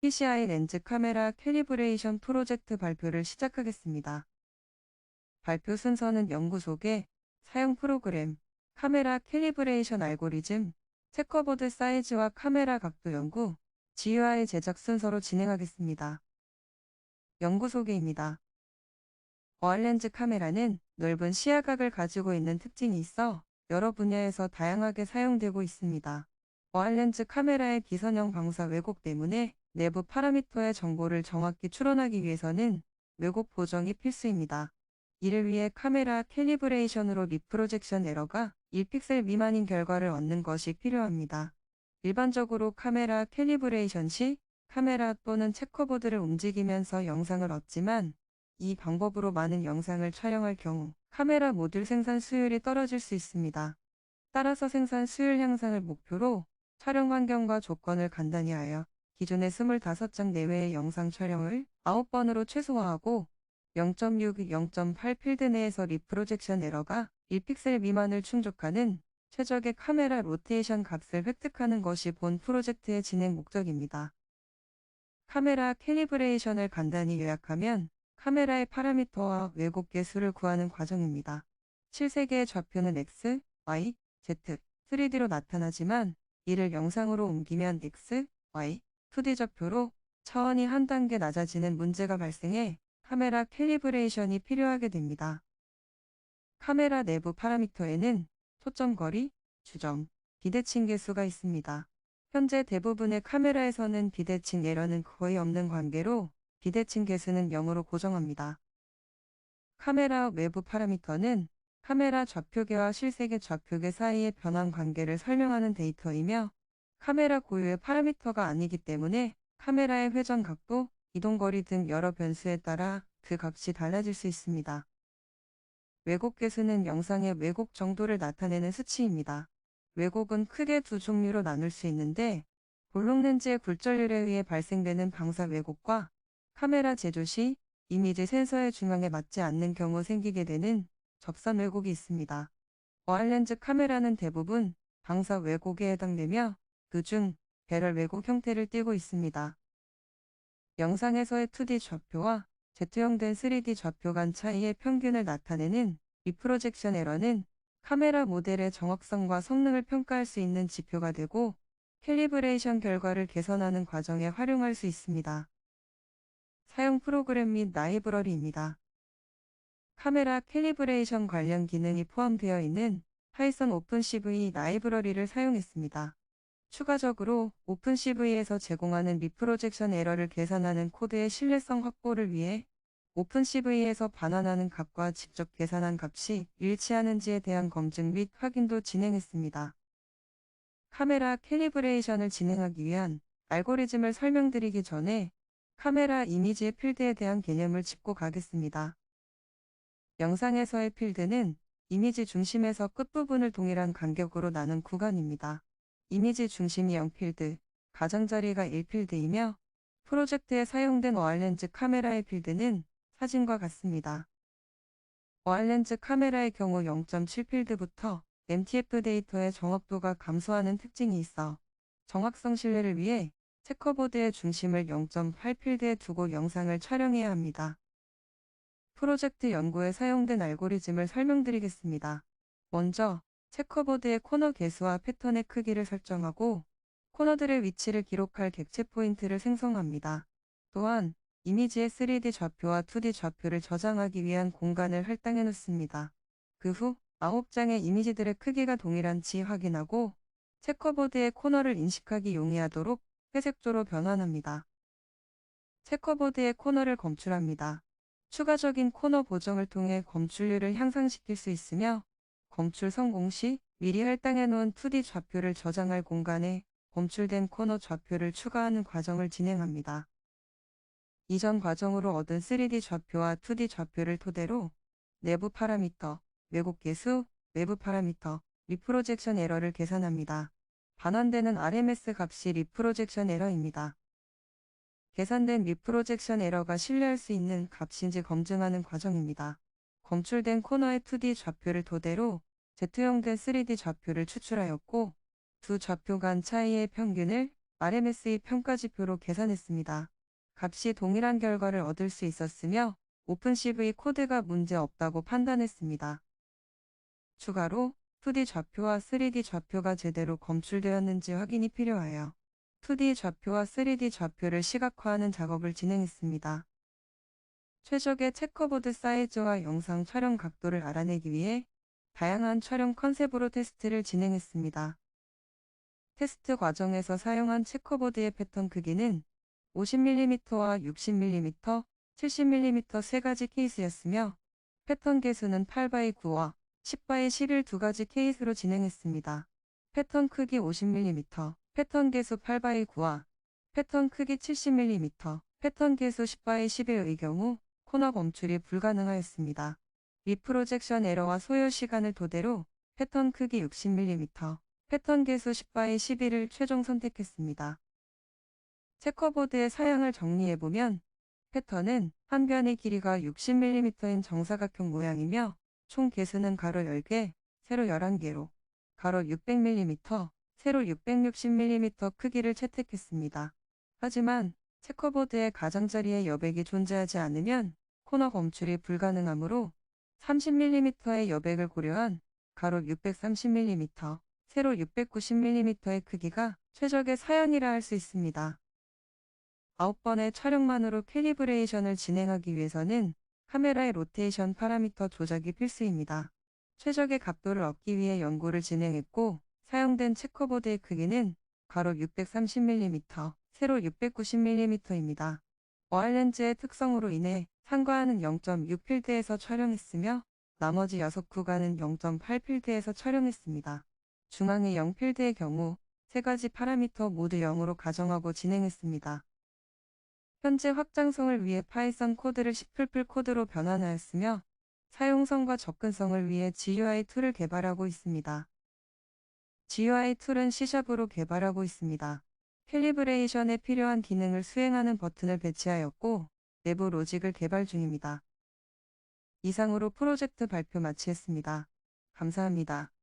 PCI 렌즈 카메라 캘리브레이션 프로젝트 발표를 시작하겠습니다. 발표 순서는 연구 소개, 사용 프로그램, 카메라 캘리브레이션 알고리즘, 체커보드 사이즈와 카메라 각도 연구, GUI 제작 순서로 진행하겠습니다. 연구 소개입니다. 어알렌즈 카메라는 넓은 시야각을 가지고 있는 특징이 있어 여러 분야에서 다양하게 사용되고 있습니다. 어알렌즈 카메라의 비선형 방사 왜곡 때문에 내부 파라미터의 정보를 정확히 추론하기 위해서는 왜곡 보정이 필수입니다. 이를 위해 카메라 캘리브레이션으로 리프로젝션 에러가 1픽셀 미만인 결과를 얻는 것이 필요합니다. 일반적으로 카메라 캘리브레이션 시 카메라 또는 체커보드를 움직이면서 영상을 얻지만 이 방법으로 많은 영상을 촬영할 경우 카메라 모듈 생산 수율이 떨어질 수 있습니다. 따라서 생산 수율 향상을 목표로 촬영 환경과 조건을 간단히 하여 기존의 25장 내외의 영상 촬영을 9번으로 최소화하고 0.6, 0.8 필드 내에서 리프로젝션 에러가 1픽셀 미만을 충족하는 최적의 카메라 로테이션 값을 획득하는 것이 본 프로젝트의 진행 목적입니다. 카메라 캘리브레이션을 간단히 요약하면 카메라의 파라미터와 왜곡 개수를 구하는 과정입니다. 실세계의 좌표는 X, Y, Z, 3D로 나타나지만 이를 영상으로 옮기면 X, Y, 2D 좌표로 차원이 한 단계 낮아지는 문제가 발생해 카메라 캘리브레이션이 필요하게 됩니다. 카메라 내부 파라미터에는 초점거리, 주점, 비대칭 개수가 있습니다. 현재 대부분의 카메라에서는 비대칭 에러는 거의 없는 관계로 비대칭 개수는 0으로 고정합니다. 카메라 외부 파라미터는 카메라 좌표계와 실세계 좌표계 사이의 변환 관계를 설명하는 데이터이며 카메라 고유의 파라미터가 아니기 때문에 카메라의 회전 각도, 이동거리 등 여러 변수에 따라 그 값이 달라질 수 있습니다. 왜곡 개수는 영상의 왜곡 정도를 나타내는 수치입니다. 왜곡은 크게 두 종류로 나눌 수 있는데 볼록 렌즈의 굴절률에 의해 발생되는 방사 왜곡과 카메라 제조 시 이미지 센서의 중앙에 맞지 않는 경우 생기게 되는 접선 왜곡이 있습니다. 어알렌즈 카메라는 대부분 방사 왜곡에 해당되며 그중 배럴 왜곡 형태를 띠고 있습니다. 영상에서의 2D 좌표와 Z형된 3D 좌표 간 차이의 평균을 나타내는 리프로젝션 에러는 카메라 모델의 정확성과 성능을 평가할 수 있는 지표가 되고 캘리브레이션 결과를 개선하는 과정에 활용할 수 있습니다. 사용 프로그램 및 라이브러리입니다. 카메라 캘리브레이션 관련 기능이 포함되어 있는 파이썬 오픈CV 라이브러리를 사용했습니다. 추가적으로 오픈CV에서 제공하는 리프로젝션 에러를 계산하는 코드의 신뢰성 확보를 위해 오픈CV에서 반환하는 값과 직접 계산한 값이 일치하는지에 대한 검증 및 확인도 진행했습니다. 카메라 캘리브레이션을 진행하기 위한 알고리즘을 설명드리기 전에 카메라 이미지의 필드에 대한 개념을 짚고 가겠습니다. 영상에서의 필드는 이미지 중심에서 끝부분을 동일한 간격으로 나눈 구간입니다. 이미지 중심이 0필드, 가장자리가 1필드이며 프로젝트에 사용된 어알렌즈 카메라의 필드는 사진과 같습니다. 어알렌즈 카메라의 경우 0.7필드부터 MTF 데이터의 정확도가 감소하는 특징이 있어 정확성 신뢰를 위해 체커보드의 중심을 0.8필드에 두고 영상을 촬영해야 합니다. 프로젝트 연구에 사용된 알고리즘을 설명드리겠습니다. 먼저 체커보드의 코너 개수와 패턴의 크기를 설정하고 코너들의 위치를 기록할 객체 포인트를 생성합니다. 또한 이미지의 3D 좌표와 2D 좌표를 저장하기 위한 공간을 할당해 놓습니다. 그 후 9장의 이미지들의 크기가 동일한지 확인하고 체커보드의 코너를 인식하기 용이하도록 회색조로 변환합니다. 체커보드의 코너를 검출합니다. 추가적인 코너 보정을 통해 검출률을 향상시킬 수 있으며 검출 성공 시 미리 할당해 놓은 2D 좌표를 저장할 공간에 검출된 코너 좌표를 추가하는 과정을 진행합니다. 이전 과정으로 얻은 3D 좌표와 2D 좌표를 토대로 내부 파라미터, 왜곡 개수, 외부 파라미터, 리프로젝션 에러를 계산합니다. 반환되는 RMS 값이 리프로젝션 에러입니다. 계산된 리프로젝션 에러가 신뢰할 수 있는 값인지 검증하는 과정입니다. 검출된 코너의 2D 좌표를 토대로 Z형된 3D 좌표를 추출하였고 두 좌표 간 차이의 평균을 RMSE 평가지표로 계산했습니다. 값이 동일한 결과를 얻을 수 있었으며 오픈CV 코드가 문제 없다고 판단했습니다. 추가로 2D 좌표와 3D 좌표가 제대로 검출되었는지 확인이 필요하여 2D 좌표와 3D 좌표를 시각화하는 작업을 진행했습니다. 최적의 체커보드 사이즈와 영상 촬영 각도를 알아내기 위해 다양한 촬영 컨셉으로 테스트를 진행했습니다. 테스트 과정에서 사용한 체커보드의 패턴 크기는 50mm와 60mm, 70mm 세 가지 케이스였으며 패턴 개수는 8x9와 10x11 두 가지 케이스로 진행했습니다. 패턴 크기 50mm, 패턴 개수 8x9와 패턴 크기 70mm, 패턴 개수 10x11의 경우 코너 검출이 불가능하였습니다. 리프로젝션 에러와 소요 시간을 토대로 패턴 크기 60mm, 패턴 개수 10x11을 최종 선택했습니다. 체커보드의 사양을 정리해보면 패턴은 한 변의 길이가 60mm인 정사각형 모양이며 총 개수는 가로 10개, 세로 11개로 가로 600mm, 세로 660mm 크기를 채택했습니다. 하지만 체커보드의 가장자리에 여백이 존재하지 않으면 코너 검출이 불가능하므로 30mm의 여백을 고려한 가로 630mm, 세로 690mm의 크기가 최적의 사양이라 할 수 있습니다. 9번의 촬영만으로 캘리브레이션을 진행하기 위해서는 카메라의 로테이션 파라미터 조작이 필수입니다. 최적의 각도를 얻기 위해 연구를 진행했고 사용된 체커보드의 크기는 가로 630mm, 세로 690mm입니다. 어알렌즈의 특성으로 인해 상과하는 0.6 필드에서 촬영했으며 나머지 6구간은 0.8 필드에서 촬영했습니다. 중앙의 0 필드의 경우 세 가지 파라미터 모두 0으로 가정하고 진행했습니다. 현재 확장성을 위해 파이썬 코드를 C++ 코드로 변환하였으며 사용성과 접근성을 위해 GUI2를 개발하고 있습니다. GUI2는 C샵으로 개발하고 있습니다. 캘리브레이션에 필요한 기능을 수행하는 버튼을 배치하였고 내부 로직을 개발 중입니다. 이상으로 프로젝트 발표 마치겠습니다. 감사합니다.